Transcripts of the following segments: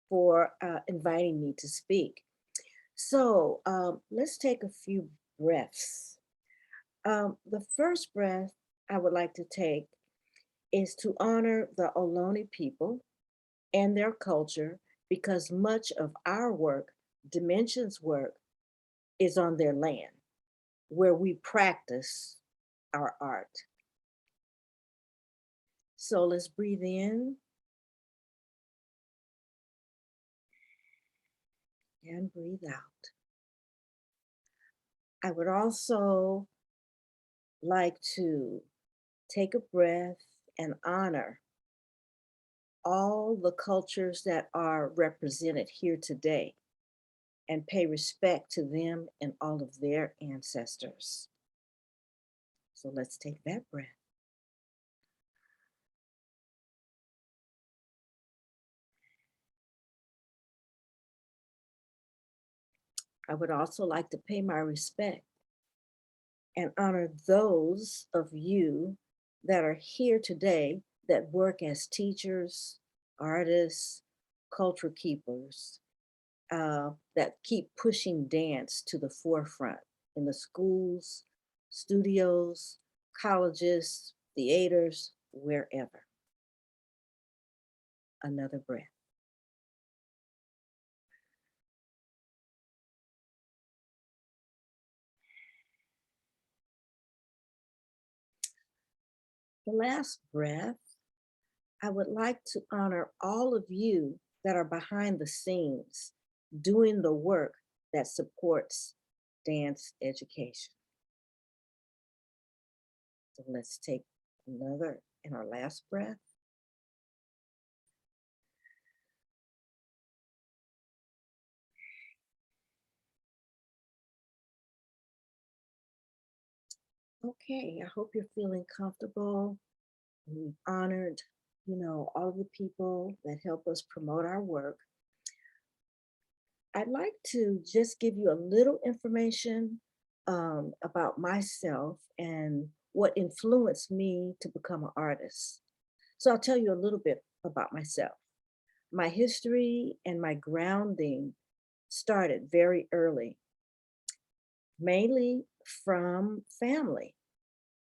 for inviting me to speak. So let's take a few breaths. The first breath I would like to take is to honor the Ohlone people and their culture because much of our work, Dimensions work, is on their land where we practice our art. So let's breathe in and breathe out. I would also like to take a breath and honor all the cultures that are represented here today and pay respect to them and all of their ancestors. So let's take that breath. I would also like to pay my respect and honor those of you that are here today that work as teachers, artists, culture keepers, that keep pushing dance to the forefront in the schools, studios, colleges, theaters, wherever. Another breath. The last breath, I would like to honor all of you that are behind the scenes doing the work that supports dance education. So let's take another and our last breath. Okay, I hope you're feeling comfortable. We've honored, all of the people that help us promote our work. I'd like to just give you a little information about myself and what influenced me to become an artist. So I'll tell you a little bit about myself. My history and my grounding started very early, mainly from family.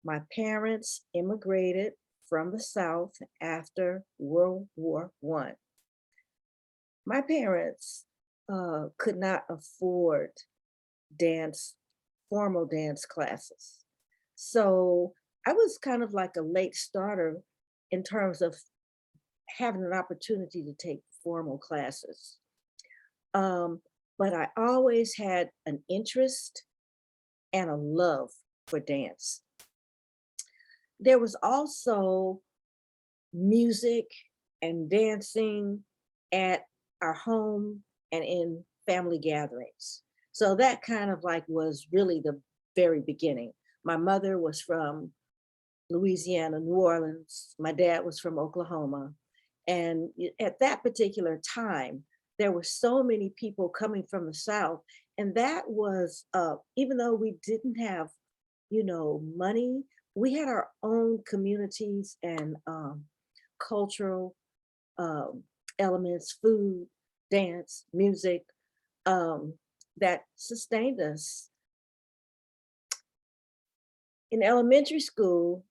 My parents immigrated from the South after World War I. My parents could not afford dance, formal dance classes. So I was kind of like a late starter in terms of having an opportunity to take formal classes. Um, but I always had an interest and a love for dance. There was also music and dancing at our home and in family gatherings. So that kind of like was really the very beginning. My mother was from Louisiana, New Orleans. My dad was from Oklahoma. And at that particular time, there were so many people coming from the South. And that was, even though we didn't have, money, we had our own communities and cultural um, elements, food, dance, music, um, that sustained us. In elementary school,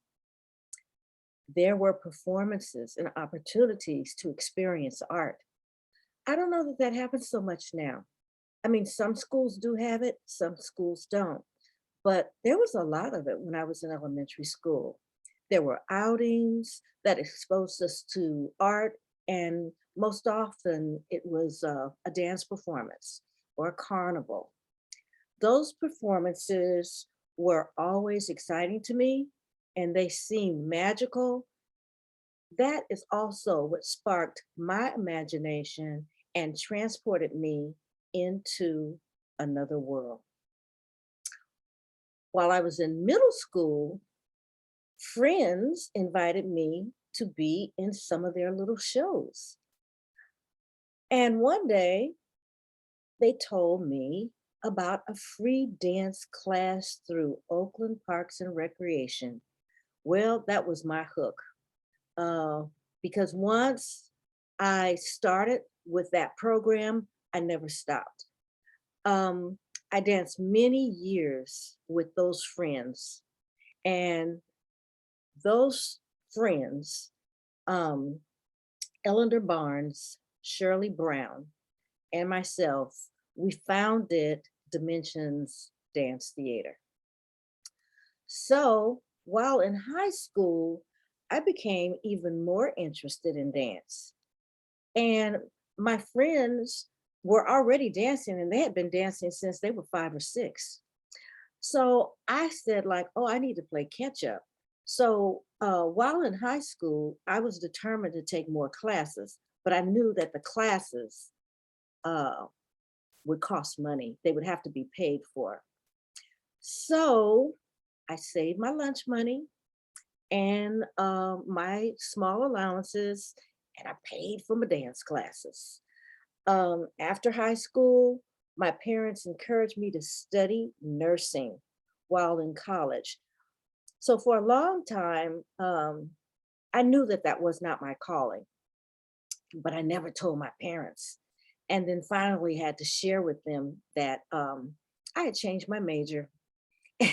there were performances and opportunities to experience art. I don't know that that happens so much now. I mean, some schools do have it, some schools don't. But there was a lot of it when I was in elementary school. There were outings that exposed us to art, and most often it was a dance performance or a carnival. Those performances were always exciting to me, and they seemed magical. That is also what sparked my imagination and transported me into another world. While I was in middle school, friends invited me to be in some of their little shows. And one day they told me about a free dance class through Oakland Parks and Recreation. Well, that was my hook. because once I started with that program, I never stopped. Um, I danced many years with those friends, and those friends, um, Eleanor Barnes, Shirley Brown, and myself, we founded Dimensions Dance Theater. So while in high school, I became even more interested in dance. And my friends were already dancing, and they had been dancing since they were 5 or 6. So I said, like, oh, I need to play catch up. So while in high school, I was determined to take more classes, but I knew that the classes uh, would cost money. They would have to be paid for. So I saved my lunch money and my small allowances, and I paid for my dance classes. After high school, my parents encouraged me to study nursing while in college. So for a long time, I knew that that was not my calling, but I never told my parents. And then finally had to share with them that I had changed my major.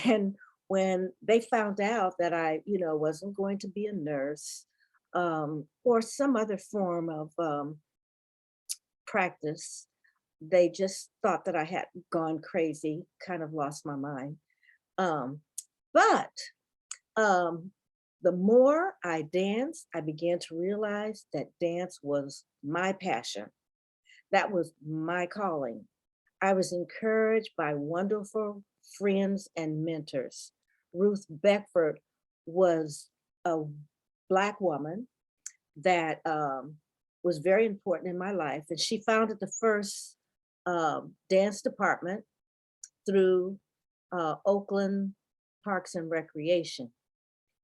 And when they found out that I, wasn't going to be a nurse or some other form of practice, they just thought that I had gone crazy, kind of lost my mind. Um, but the more I danced, I began to realize that dance was my passion. That was my calling. I was encouraged by wonderful friends and mentors. Ruth Beckford was a Black woman that was very important in my life, and she founded the first dance department through Oakland Parks and Recreation.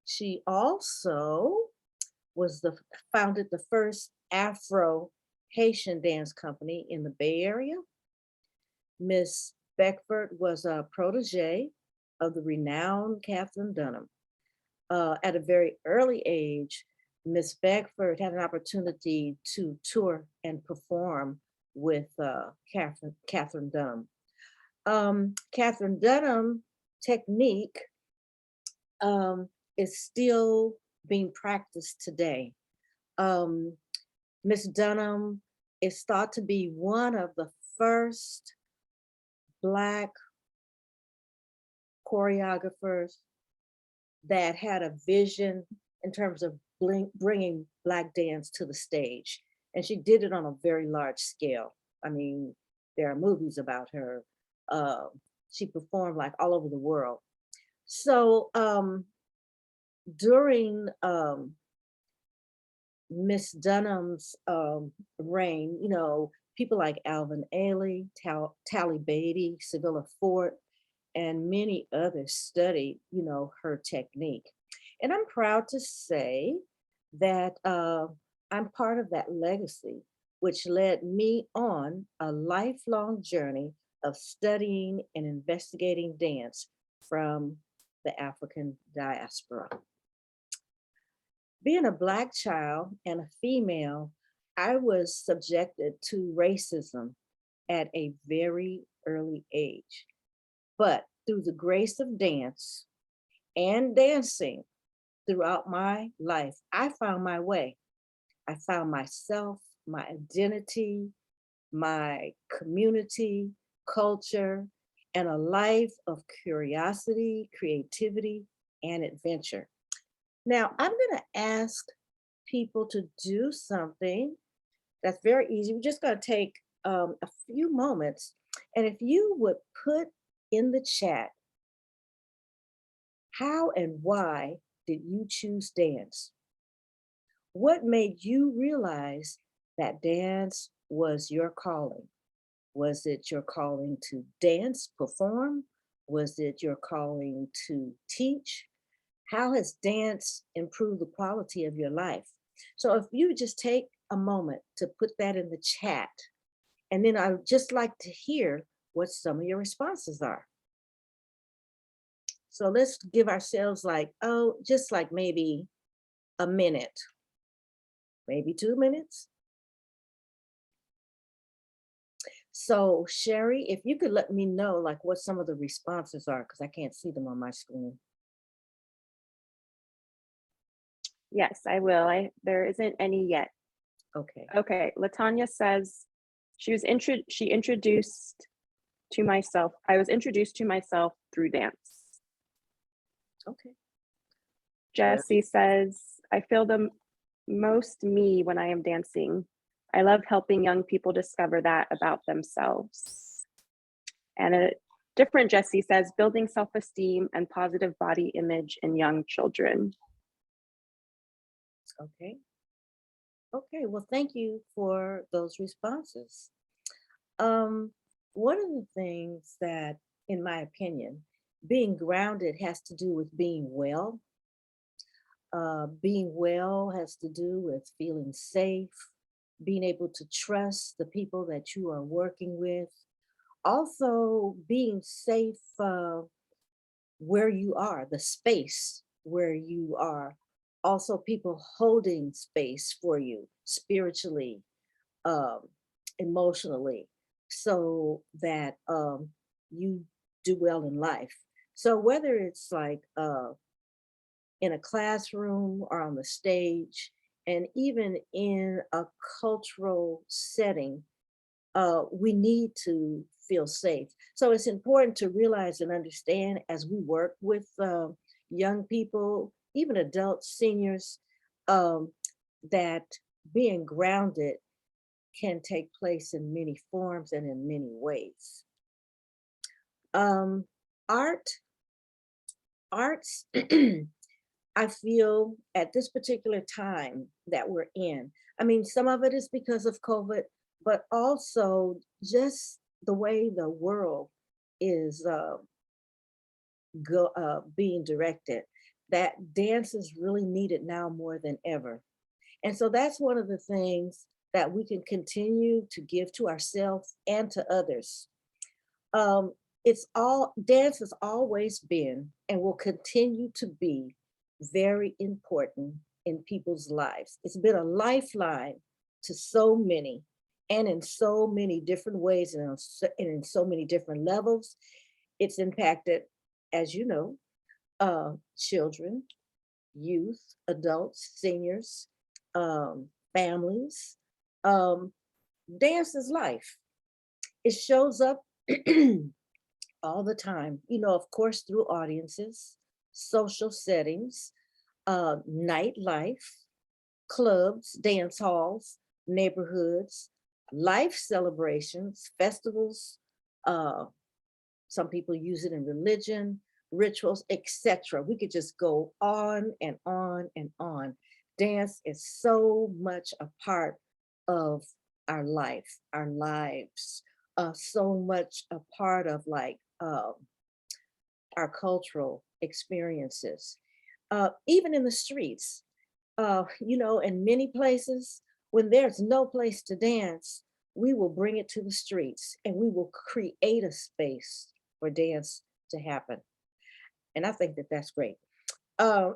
She also was the founded the first Afro Haitian dance company in the Bay Area. Miss Beckford was a protege of the renowned Catherine Dunham. At a very early age, Miss Beckford had an opportunity to tour and perform with Catherine Dunham. Catherine Dunham technique is still being practiced today. Um, Miss Dunham is thought to be one of the first Black choreographers that had a vision in terms of bringing Black dance to the stage. And she did it on a very large scale. I mean, there are movies about her. Uh, she performed like all over the world. So during Miss Dunham's reign, people like Alvin Ailey, Tally Beatty, Sevilla Fort, and many others studied, her technique. And I'm proud to say that I'm part of that legacy, which led me on a lifelong journey of studying and investigating dance from the African diaspora. Being a Black child and a female, I was subjected to racism at a very early age. But through the grace of dance and dancing throughout my life, I found my way. I found myself, my identity, my community, culture, and a life of curiosity, creativity, and adventure. Now, I'm going to ask people to do something that's very easy. We're just going to take a few moments. And if you would put in the chat, how and why did you choose dance? What made you realize that dance was your calling? Was it your calling to dance, perform? Was it your calling to teach? How has dance improved the quality of your life? So if you just take a moment to put that in the chat, and then I would just like to hear what some of your responses are. So let's give ourselves just like maybe a minute. maybe 2 minutes. So Sherry, if you could let me know like what some of the responses are, because I can't see them on my screen. Yes, I will. There isn't any yet. Okay. Okay, Latanya says she introduced to myself. I was introduced to myself through dance. Okay. Jessie says, I feel the most me when I am dancing. I love helping young people discover that about themselves. And a different Jessie says, building self-esteem and positive body image in young children. Okay. Okay, well, thank you for those responses. One of the things that, in my opinion, being grounded has to do with being well. Being well has to do with feeling safe, being able to trust the people that you are working with. Also, being safe where you are, the space where you are. Also, people holding space for you spiritually, um, emotionally, so that you do well in life. So whether it's like in a classroom or on the stage, and even in a cultural setting, we need to feel safe. So it's important to realize and understand as we work with young people, even adults, seniors, um, that being grounded can take place in many forms and in many ways. Um, art, arts, I feel at this particular time that we're in, I mean, some of it is because of COVID, but also just the way the world is being directed, that dance is really needed now more than ever. And so that's one of the things that we can continue to give to ourselves and to others. Um, dance has always been and will continue to be very important in people's lives. It's been a lifeline to so many and in so many different ways and in so many different levels. It's impacted, as you know, children, youth, adults, seniors, families. Um, Dance is life. It shows up all the time, of course, through audiences, social settings, nightlife, clubs, dance halls, neighborhoods, life celebrations, festivals. Uh, some people use it in religion, rituals, etc. We could just go on and on and on. Dance is so much a part of our life, our lives, so much a part of like our cultural experiences. Even in the streets, in many places, when there's no place to dance, we will bring it to the streets and we will create a space for dance to happen. And I think that that's great. Um,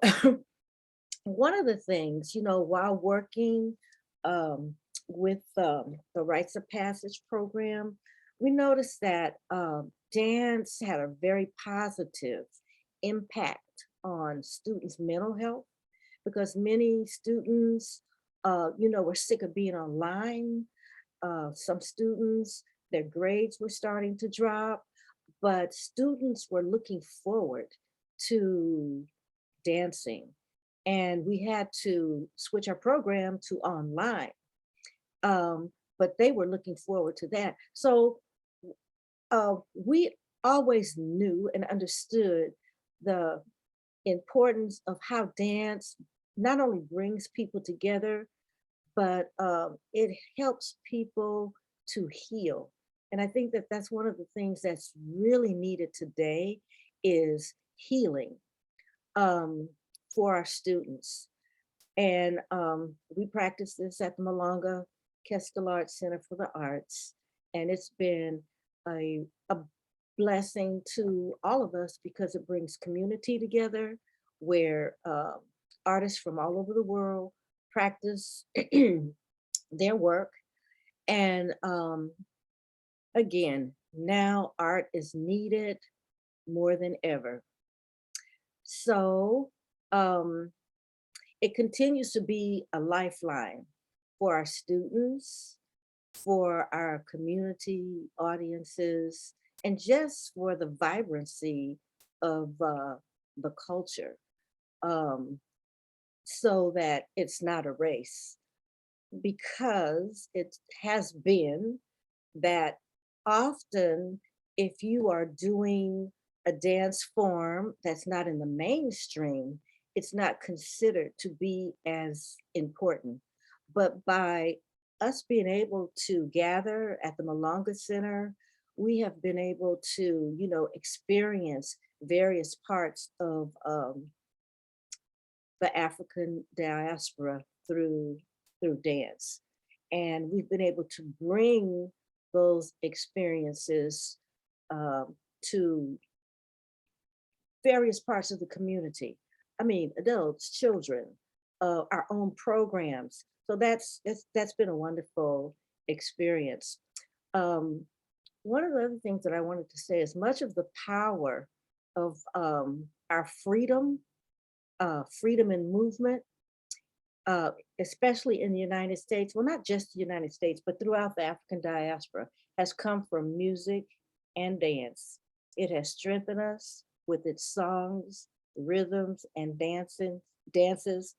One of the things, while working um, with the Rites of Passage program, we noticed that dance had a very positive impact on students' mental health because many students, were sick of being online. Some students, their grades were starting to drop, but students were looking forward to dancing. And we had to switch our program to online. But they were looking forward to that. So we always knew and understood the importance of how dance not only brings people together, but it helps people to heal. And I think that that's one of the things that's really needed today is healing for our students. And we practice this at the Malanga Kestelart Center for the Arts. And it's been a blessing to all of us because it brings community together where artists from all over the world practice their work. And again, now art is needed more than ever. So it continues to be a lifeline for our students, for our community audiences, and just for the vibrancy of the culture, so that it's not a race. Because it has been that often, if you are doing a dance form that's not in the mainstream, it's not considered to be as important. But by us being able to gather at the Malonga Center, we have been able to, experience various parts of the African diaspora through dance. And we've been able to bring those experiences to various parts of the community. I mean, adults, children, our own programs. So that's been a wonderful experience. One of the other things that I wanted to say is much of the power of our freedom in movement, especially in the United States, well, not just the United States, but throughout the African diaspora, has come from music and dance. It has strengthened us with its songs, rhythms, and dances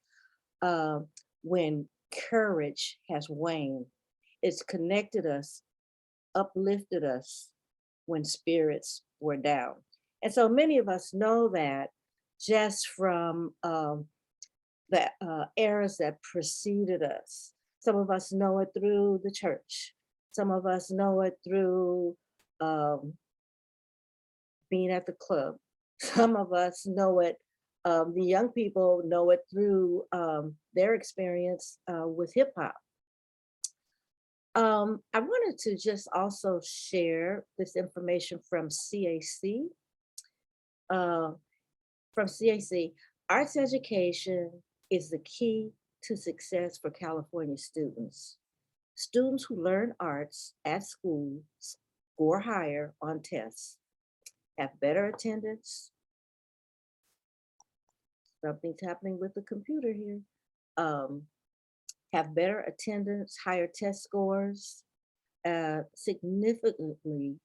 when courage has waned. It's connected us, uplifted us when spirits were down. And so many of us know that just from the eras that preceded us. Some of us know it through the church. Some of us know it through being at the club. Some of us know it, the young people know it through their experience with hip hop. I wanted to just also share this information from CAC. From CAC, arts education is the key to success for California students. Students who learn arts at school score higher on tests, have better attendance. Something's happening with the computer here. Have better attendance, higher test scores, significantly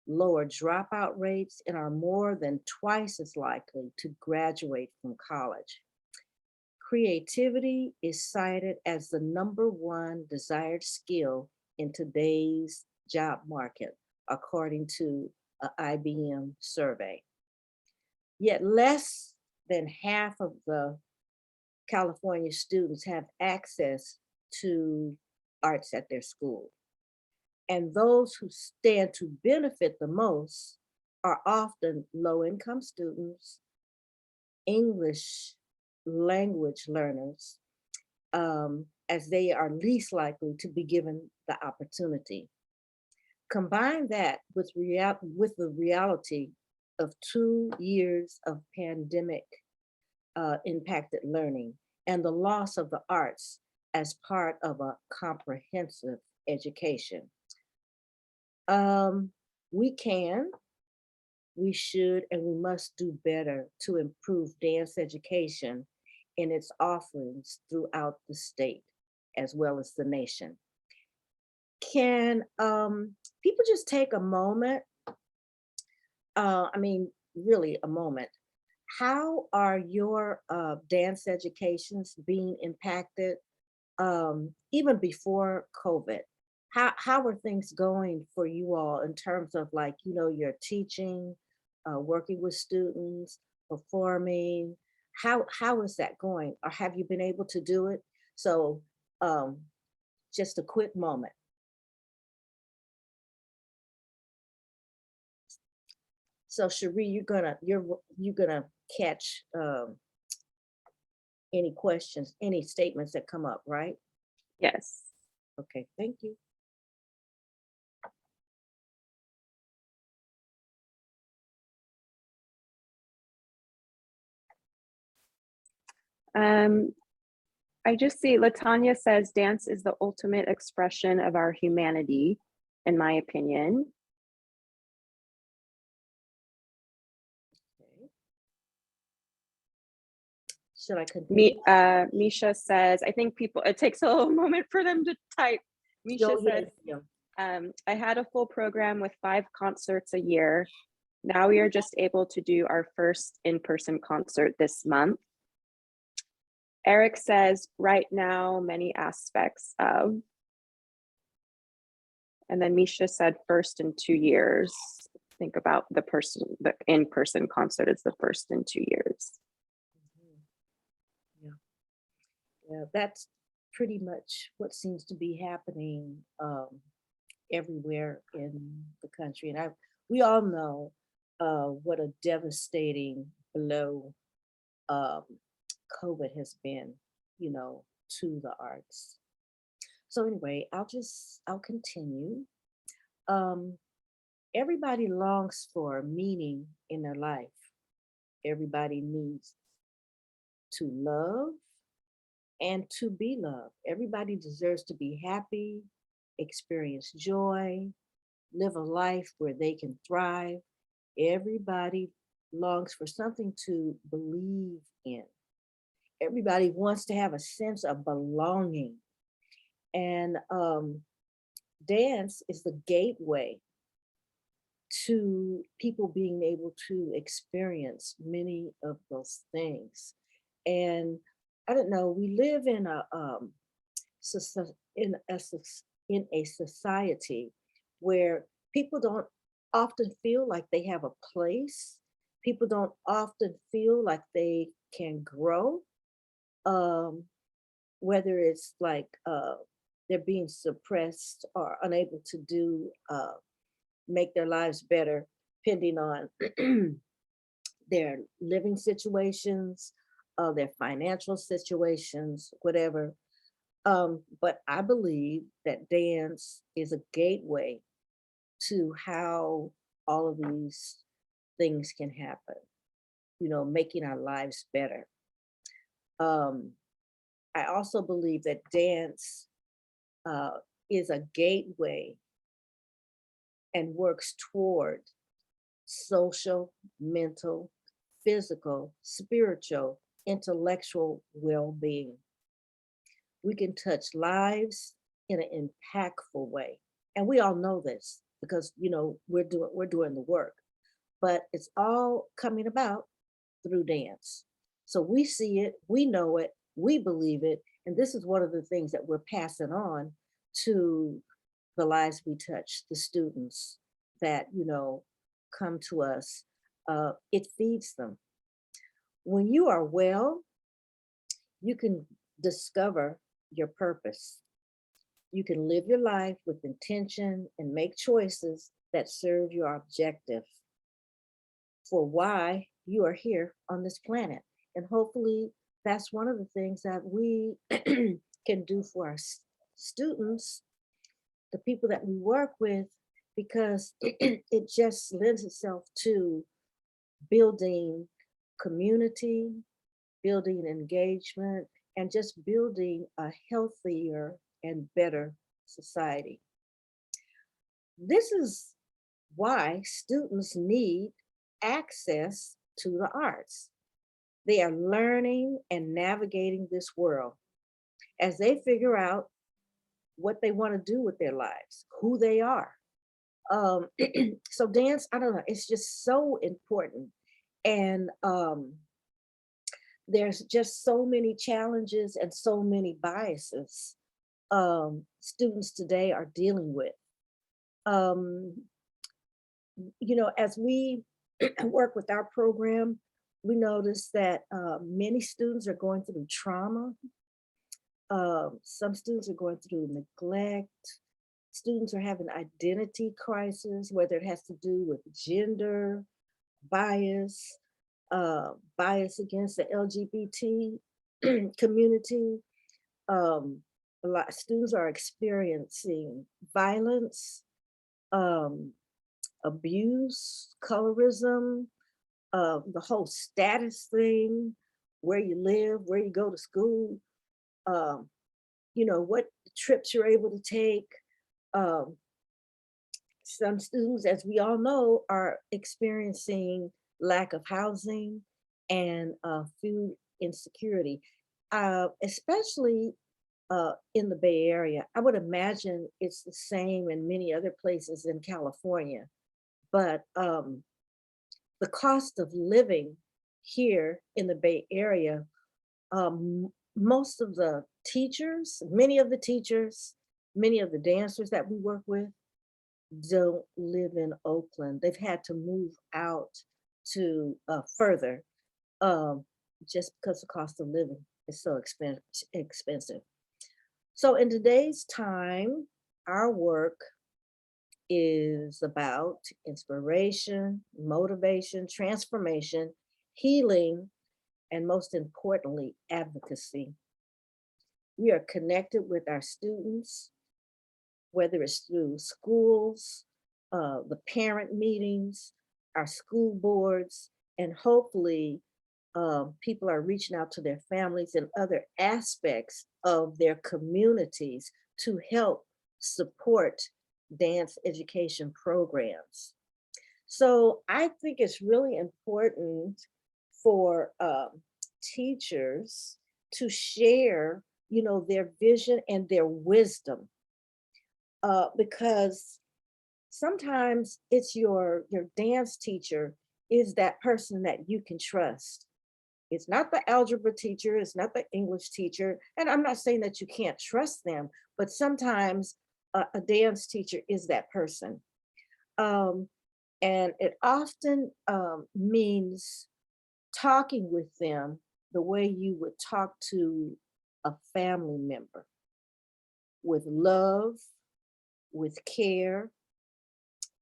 lower dropout rates, and are more than twice as likely to graduate from college. Creativity is cited as the #1 desired skill in today's job market, according to an IBM survey. Yet less than half of the California students have access to arts at their school. And those who stand to benefit the most are often low-income students, English language learners, as they are least likely to be given the opportunity. Combine that with the reality of 2 years of pandemic impacted learning and the loss of the arts as part of a comprehensive education. We can, we should, and we must do better to improve dance education in its offerings throughout the state as well as the nation. Can people just take a moment? Really a moment. How are your dance educations being impacted even before COVID? How are things going for you all in terms of your teaching, working with students, performing? How is that going? Or have you been able to do it? So just a quick moment. So Cherie, you're gonna catch any questions, any statements that come up, right? Yes. Okay, thank you. I just see Latanya says dance is the ultimate expression of our humanity, in my opinion. Okay. Should I continue? Misha says, I think people, it takes a little moment for them to type. Misha says, I had a full program with 5 concerts a year. Now we are just able to do our first in-person concert this month. Eric says, right now, many aspects of. And then Misha said, first in 2 years. Think about the in-person concert is the first in 2 years. Yeah, that's pretty much what seems to be happening everywhere in the country. And we all know what a devastating blow COVID has been, you know, to the arts. So anyway, I'll continue. Everybody longs for meaning in their life. Everybody needs to love and to be loved. Everybody deserves to be happy, experience joy, live a life where they can thrive. Everybody longs for something to believe in. Everybody wants to have a sense of belonging. And dance is the gateway to people being able to experience many of those things. And I don't know, we live in a society where people don't often feel like they have a place. People don't often feel like they can grow. Whether it's like they're being suppressed or unable to do make their lives better, depending on their living situations, their financial situations, whatever. But I believe that dance is a gateway to how all of these things can happen, you know, making our lives better. I also believe that dance is a gateway and works toward social, mental, physical, spiritual, intellectual well-being. We can touch lives in an impactful way. And we all know this because, you know, we're doing the work, but it's all coming about through dance. So we see it, we know it, we believe it. And this is one of the things that we're passing on to the lives we touch, the students that, you know, come to us. It feeds them. When you are well, you can discover your purpose. You can live your life with intention and make choices that serve your objective for why you are here on this planet. And hopefully that's one of the things that we can do for our students, the people that we work with, because it just lends itself to building community, building engagement, and just building a healthier and better society. This is why students need access to the arts. They are learning and navigating this world as they figure out what they want to do with their lives, who they are. So dance, I don't know, it's just so important. And there's just so many challenges and so many biases students today are dealing with. You know, as we work with our program, we notice that many students are going through trauma. Some students are going through neglect. Students are having identity crisis, whether it has to do with gender, bias, bias against the LGBT community. A lot of students are experiencing violence, abuse, colorism, the whole status thing, where you live, where you go to school. what trips you're able to take. Um, some students, as we all know, are experiencing lack of housing and food insecurity, especially in the Bay Area. I would imagine it's the same in many other places in California, but the cost of living here in the Bay Area, most of the teachers, many of the dancers that we work with don't live in Oakland. They've had to move out to further, um, just because the cost of living is so expensive. So in today's time, our work is about inspiration, motivation, transformation, healing, and most importantly, advocacy. We are connected with our students, whether it's through schools, the parent meetings, our school boards, and hopefully people are reaching out to their families and other aspects of their communities to help support dance education programs. So I think it's really important for teachers to share, their vision and their wisdom, because sometimes it's your dance teacher is that person that you can trust. It's not the algebra teacher, it's not the English teacher. And I'm not saying that you can't trust them, but sometimes a dance teacher is that person. Um, and it often means talking with them the way you would talk to a family member, with love, with care,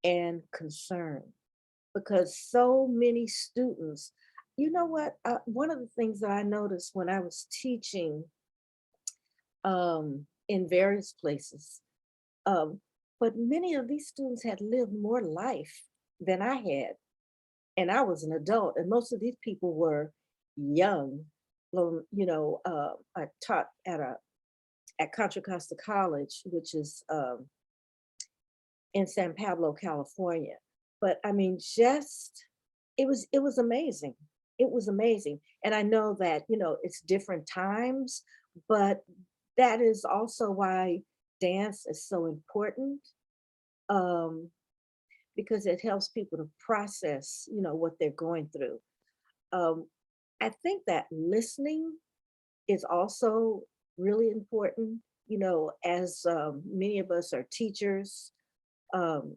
and concern. Because so many students, you know what? One of the things that I noticed when I was teaching in various places, um, but many of these students had lived more life than I had, and I was an adult, and most of these people were young. I taught at Contra Costa College, which is in San Pablo, California. But I mean, just it was amazing. It was amazing. And I know that, it's different times, but that is also why dance is so important, um, because it helps people to process, what they're going through. Um, I think that listening is also really important, as many of us are teachers, um,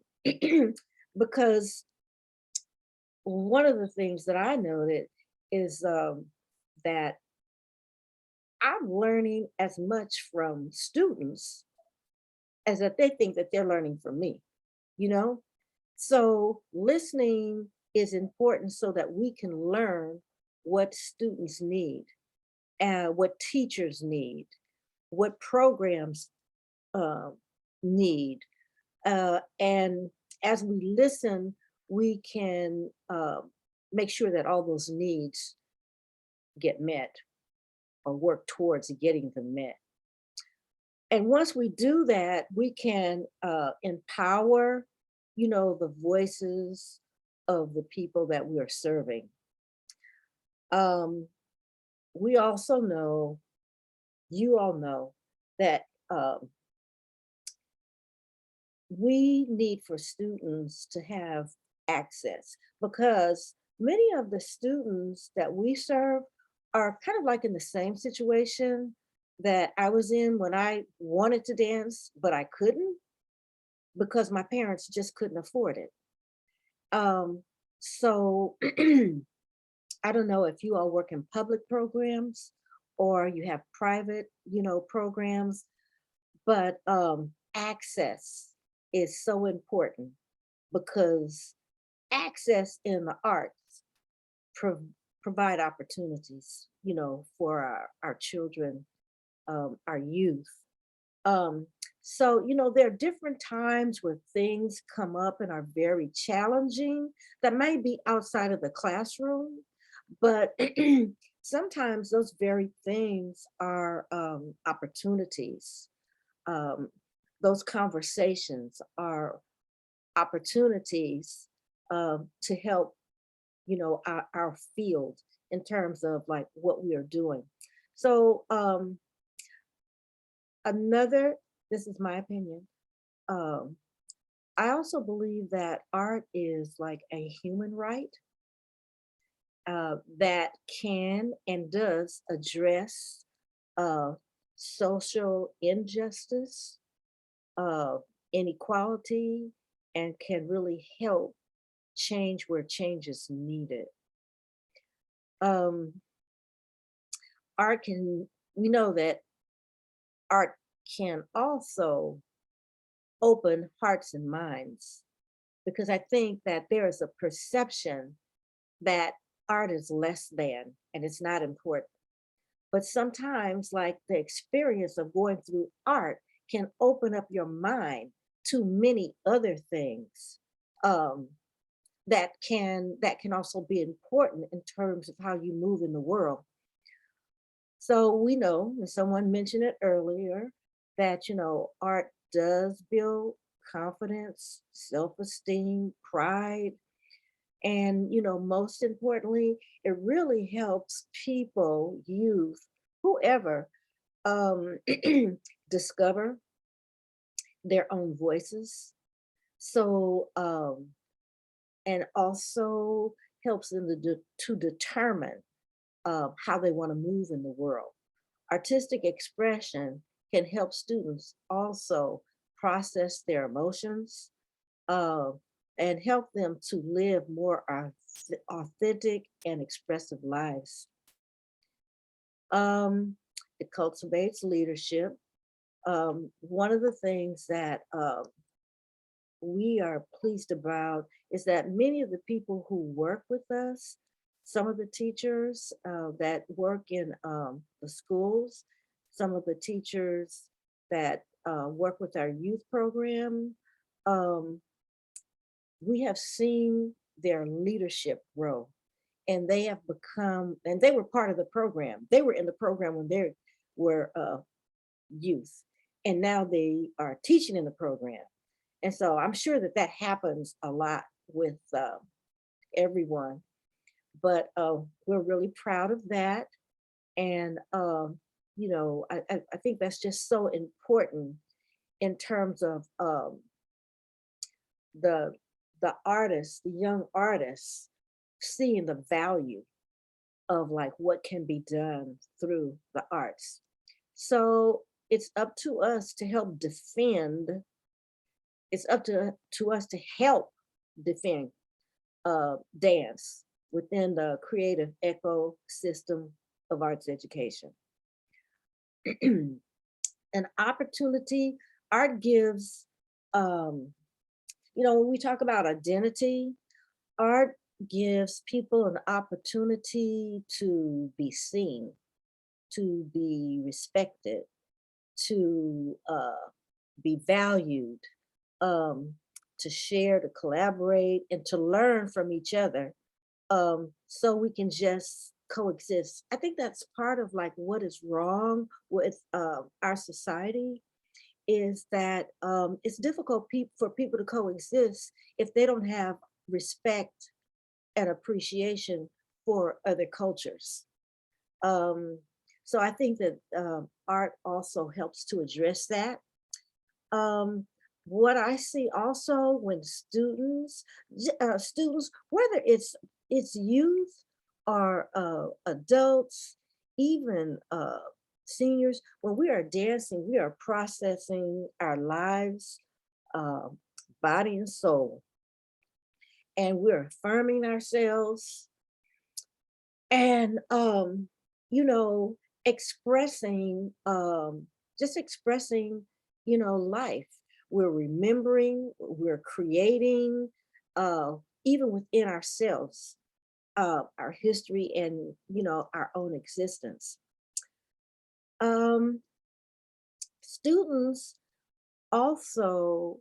because one of the things that I noted is that I'm learning as much from students as that they think that they're learning from me, you know? So listening is important so that we can learn what students need, what teachers need, what programs uh, need. And as we listen, we can make sure that all those needs get met or work towards getting them met. And once we do that, we can empower, the voices of the people that we are serving. Um, we also know, you all know, that we need for students to have access, because many of the students that we serve are kind of like in the same situation that I was in when I wanted to dance, but I couldn't because my parents just couldn't afford it. Um, so I don't know if you all work in public programs or you have private, programs, but access is so important, because access in the arts pro- provide opportunities, for our children, our youth. Um, so, there are different times where things come up and are very challenging that may be outside of the classroom, but sometimes those very things are opportunities. Um, those conversations are opportunities to help, our field in terms of like what we are doing. So another, this is my opinion. Um, I also believe that art is like a human right that can and does address uh, social injustice, uh, inequality, and can really help change where change is needed. Um, art can, we know that art can also open hearts and minds because I think that there is a perception that art is less than and it's not important. But sometimes, like the experience of going through art can open up your mind to many other things um, that can also be important in terms of how you move in the world. So we know, and someone mentioned it earlier, that art does build confidence, self-esteem, pride, and most importantly, it really helps people, youth, whoever, um, discover their own voices. So, and also helps them to determine how they want to move in the world. Artistic expression can help students also process their emotions uh, and help them to live more authentic and expressive lives. It cultivates leadership. One of the things that we are pleased about is that many of the people who work with us, some of the teachers that work in the schools, some of the teachers that work with our youth program, um, we have seen their leadership grow and they have become, and they were part of the program. They were in the program when they were youth, and now they are teaching in the program. And so I'm sure that that happens a lot with everyone, but we're really proud of that. And, I think that's just so important in terms of the, the artists, the young artists, seeing the value of like what can be done through the arts. So it's up to us to help defend, it's up to us to help defend dance within the creative ecosystem of arts education. An opportunity, art gives, when we talk about identity, art gives people an opportunity to be seen, to be respected, to be valued, um, to share, to collaborate, and to learn from each other so we can just coexist. I think that's part of like what is wrong with our society is that it's difficult for people to coexist if they don't have respect and appreciation for other cultures. Um, so I think that art also helps to address that. What I see also when students, whether it's youth or adults, even seniors, when we are dancing, we are processing our lives, uh, body and soul, and we're affirming ourselves and expressing just expressing life. We're remembering, we're creating even within ourselves our history and our own existence. um Students also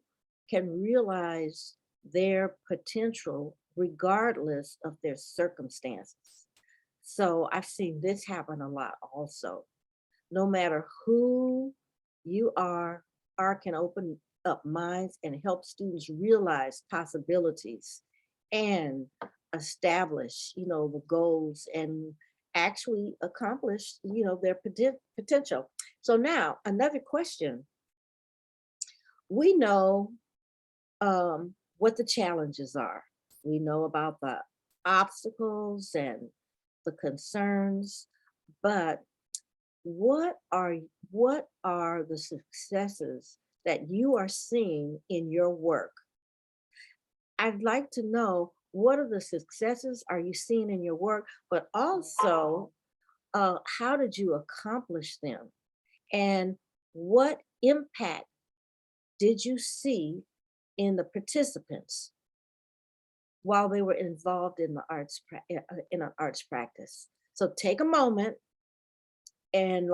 can realize their potential regardless of their circumstances. So I've seen this happen a lot also. No matter who you are, art can open up minds and help students realize possibilities and establish, the goals and actually accomplish, their potential. So now another question. We know what the challenges are. We know about the obstacles and the concerns, but what are what are the successes that you are seeing in your work? I'd like to know what are the successes are you seeing in your work, but also how did you accomplish them? And what impact did you see in the participants while they were involved in the in an arts practice? So take a moment and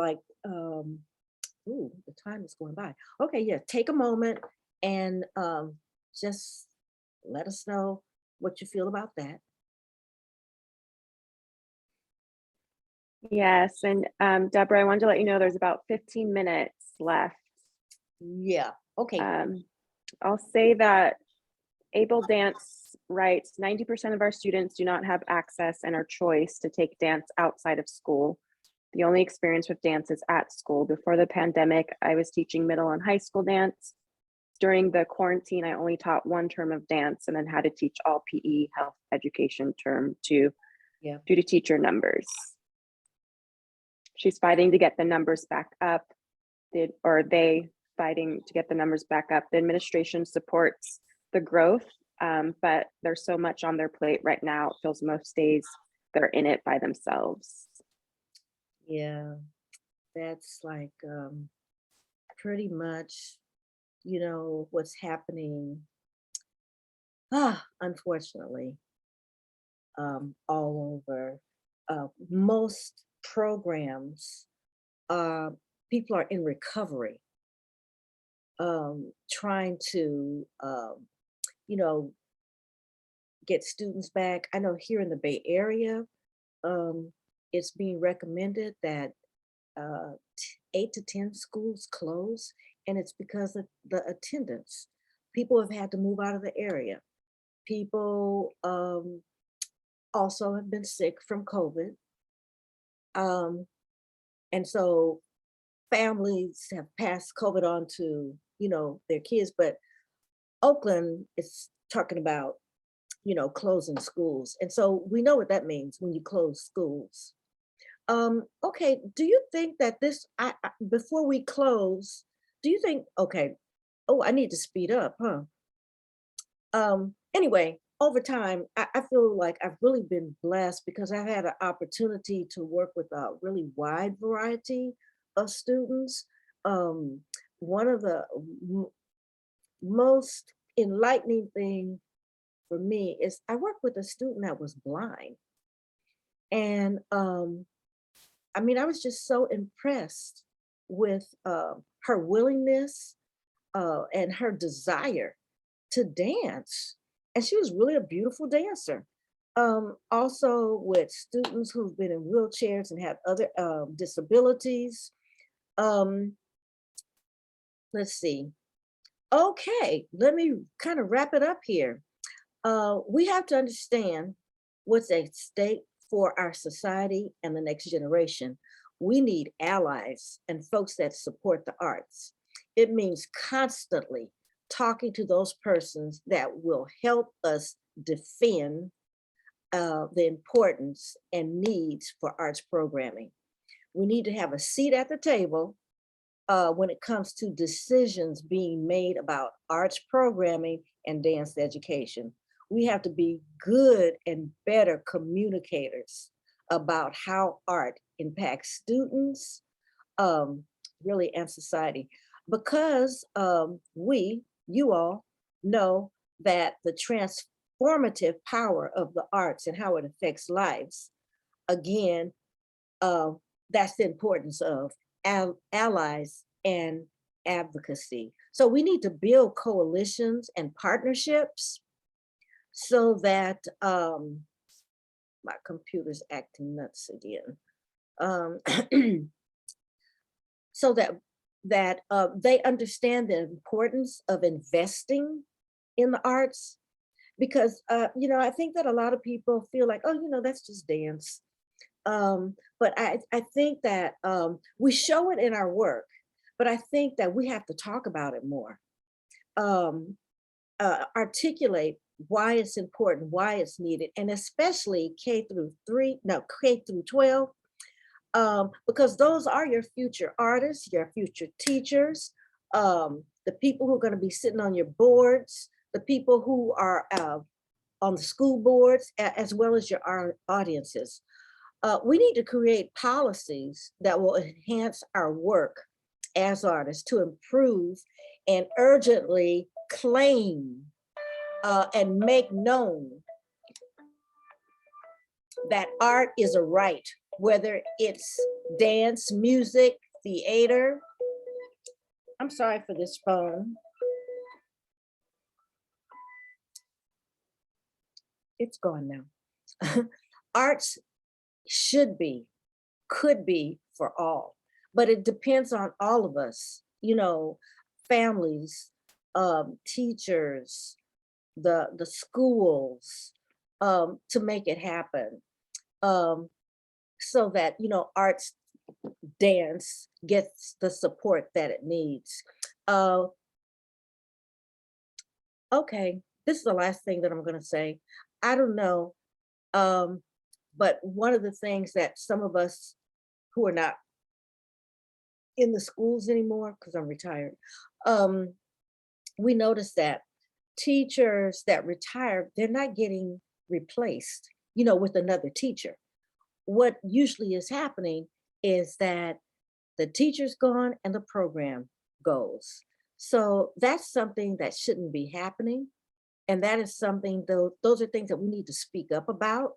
ooh, the time is going by. Okay, yeah, take a moment and just let us know what you feel about that. Yes, and Deborah, I wanted to let you know there's about 15 minutes left. Yeah. Okay. I'll say that Able Dance writes 90% of our students do not have access and or choice to take dance outside of school. The only experience with dance is at school. Before the pandemic, I was teaching middle and high school dance. During the quarantine, I only taught one term of dance and then had to teach all PE health education term due to teacher numbers. She's fighting to get the numbers back up, they fighting to get the numbers back up. The administration supports the growth, but there's so much on their plate right now. It feels most days they're in it by themselves. Yeah, that's pretty much, what's happening, unfortunately, all over. Most programs, people are in recovery, trying to, you know, get students back. I know here in the Bay Area, it's being recommended that 8 to 10 schools close, and it's because of the attendance. People have had to move out of the area. People also have been sick from COVID. Um, and so families have passed COVID on to, their kids, but Oakland is talking about, closing schools. And so we know what that means when you close schools. Okay, do you think that before we close, do you think, okay, oh, I need to speed up, huh? Anyway, over time, I feel like I've really been blessed because I've had an opportunity to work with a really wide variety of students. One of the most enlightening thing for me is I worked with a student that was blind. And I mean, I was just so impressed with her willingness and her desire to dance. And she was really a beautiful dancer. Also with students who've been in wheelchairs and have other disabilities. Um, let's see. Okay, let me kind of wrap it up here. We have to understand what's at stake for our society and the next generation. We need allies and folks that support the arts. It means constantly talking to those persons that will help us defend the importance and needs for arts programming. We need to have a seat at the table when it comes to decisions being made about arts programming and dance education. We have to be good and better communicators about how art impacts students, really, and society. Because you all know that the transformative power of the arts and how it affects lives. Again, that's the importance of allies and advocacy. So we need to build coalitions and partnerships so that My computer's acting nuts again. So that they understand the importance of investing in the arts, because you know, I think that a lot of people feel like, oh, you know, that's just dance. But I think that we show it in our work, but I think that we have to talk about it more. Articulate why it's important, why it's needed, and especially K through 12, because those are your future artists, your future teachers, the people who are going to be sitting on your boards, the people who are on the school boards, as well as your audiences. We need to create policies that will enhance our work as artists to improve and urgently claim and make known that art is a right, whether it's dance, music, theater. I'm sorry for this phone. It's gone now. Arts should be, could be for all, but it depends on all of us, you know, families, teachers, the schools, to make it happen. So that, you know, arts, dance gets the support that it needs. Okay, this is the last thing that I'm going to say. I don't know, but one of the things that some of us who are not in the schools anymore, because I'm retired, we noticed that teachers that retire, they're not getting replaced, you know, with another teacher. What usually is happening is that the teacher's gone and the program goes. So that's something that shouldn't be happening. And that is something, those are things that we need to speak up about.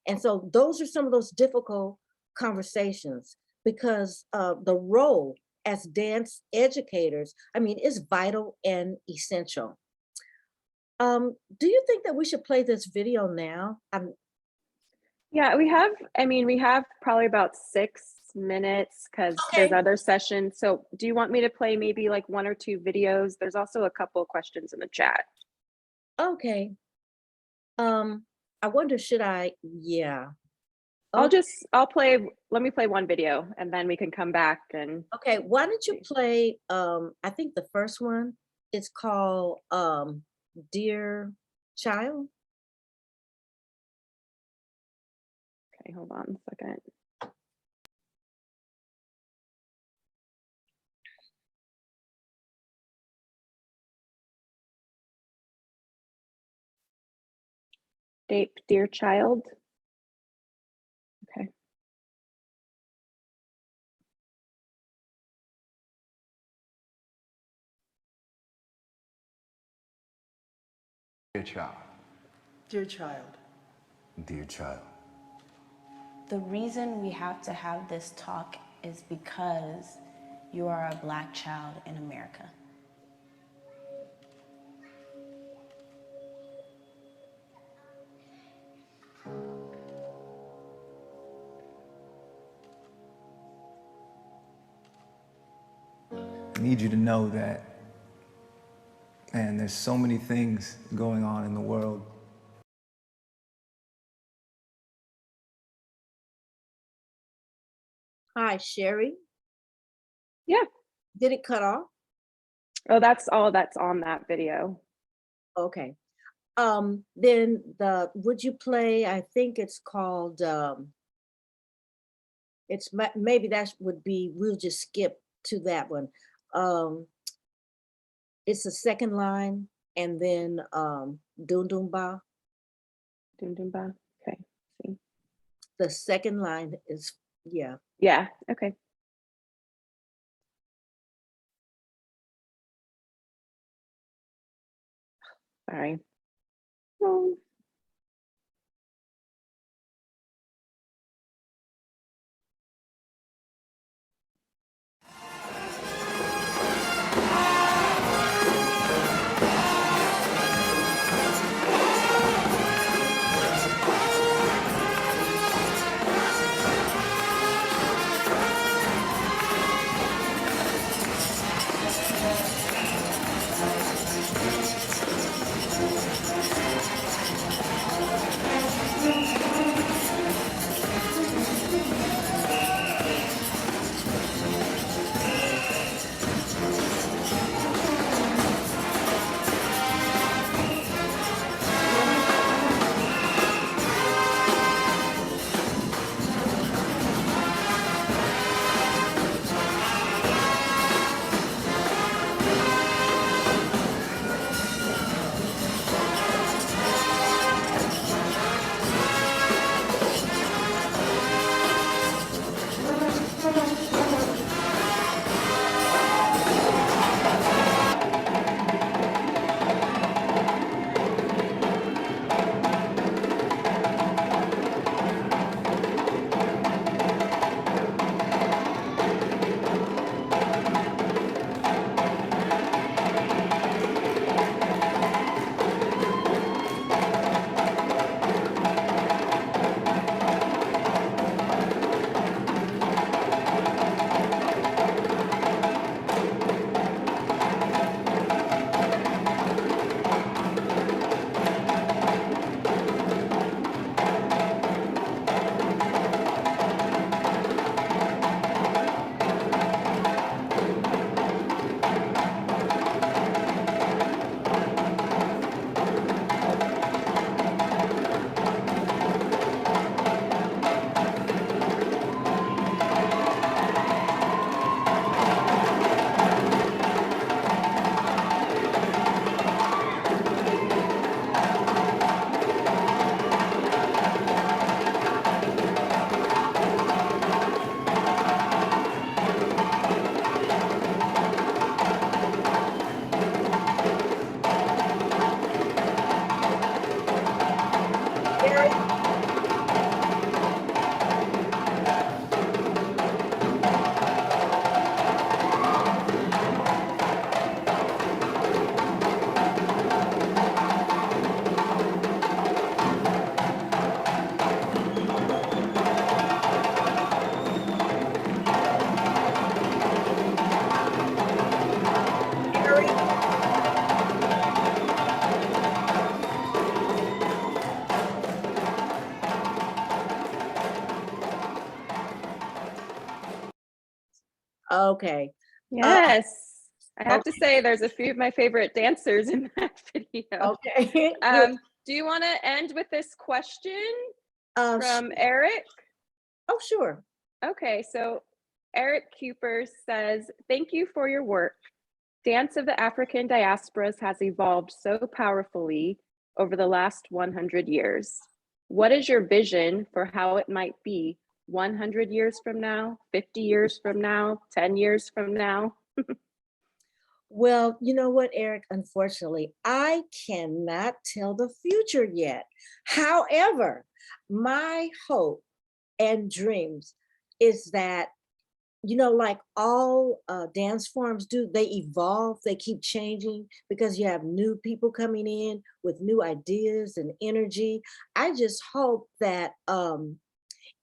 And so those are some of those difficult conversations, because the role as dance educators, I mean, is vital and essential. Do you think that we should play this video now? Yeah, we have probably about 6 minutes because there's Okay. other sessions. So do you want me to play maybe like 1 or 2 videos? There's also a couple of questions in the chat. Okay. I wonder, should I? Yeah. Let me play 1 video and then we can come back and. Okay, why don't you play, I think the first one is called Dear Child. Okay, hold on a second. DEPE, Dear Child. Okay. Dear child. Dear child. Dear child. The reason we have to have this talk is because you are a Black child in America. I need you to know that, man, there's so many things going on in the world. Hi, Sherry. Yeah. Did it cut off? Oh, that's all that's on that video. Okay. Then would you play, I think it's called, maybe that would be, we'll just skip to that one. It's the second line, and then Dun Dun Ba. Dun dun ba. Okay. See. The second line is, yeah. Yeah. Okay. Sorry. Oh. Okay. Yes. I have to Okay. say there's a few of my favorite dancers in that video. Okay. Good. Do you want to end with this question Sure. from Eric? Oh, sure. Okay, so Eric Cooper says, thank you for your work. Dance of the African diasporas has evolved so powerfully over the last 100 years. What is your vision for how it might be 100 years from now, 50 years from now, 10 years from now? Well, you know what, Eric? Unfortunately, I cannot tell the future yet. However, my hope and dreams is that, you know, like all dance forms do, they evolve, they keep changing because you have new people coming in with new ideas and energy. I just hope that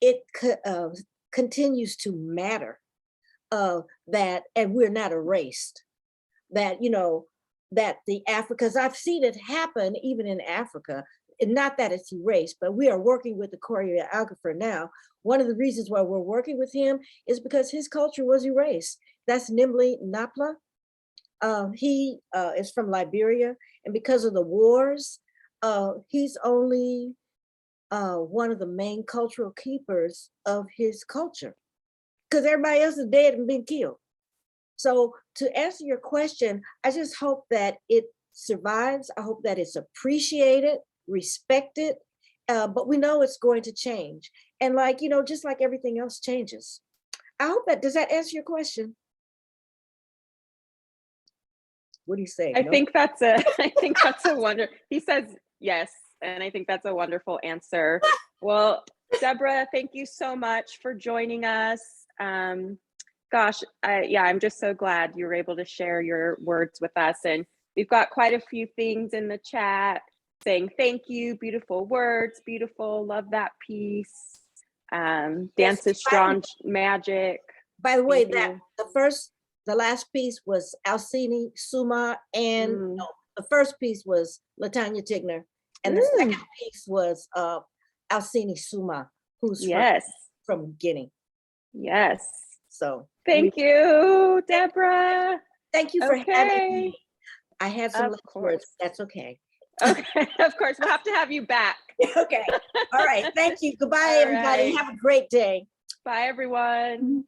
it continues to matter, that, and we're not erased, that, you know, that the Africas, I've seen it happen even in Africa, and not that it's erased, but we are working with the choreographer now. One of the reasons why we're working with him is because his culture was erased. That's Nimble Napla. He is from Liberia, and because of the wars, he's only one of the main cultural keepers of his culture, because everybody else is dead and been killed. So to answer your question, I just hope that it survives. I hope that it's appreciated, respected, but we know it's going to change. And like, you know, just like everything else changes. I hope that, does that answer your question? What do you say? I No? think that's a he says yes, and I think that's a wonderful answer. Well, Deborah, thank you so much for joining us. Gosh, I'm just so glad you were able to share your words with us. And we've got quite a few things in the chat saying thank you, beautiful words, beautiful, love that piece. Dance is strong magic. By the way, Thank that you. the last piece was Alcini Suma, and Mm. no, the first piece was Latanya Tigner, and the second piece was Alcini Suma, who's Yes. from Guinea. Yes. So Thank you, Deborah. thank you for having me. I had some Of last course. words. That's okay. Okay, of course. We'll have to have you back. Okay. All right. Thank you. Goodbye, All everybody. right. Have a great day. Bye, everyone.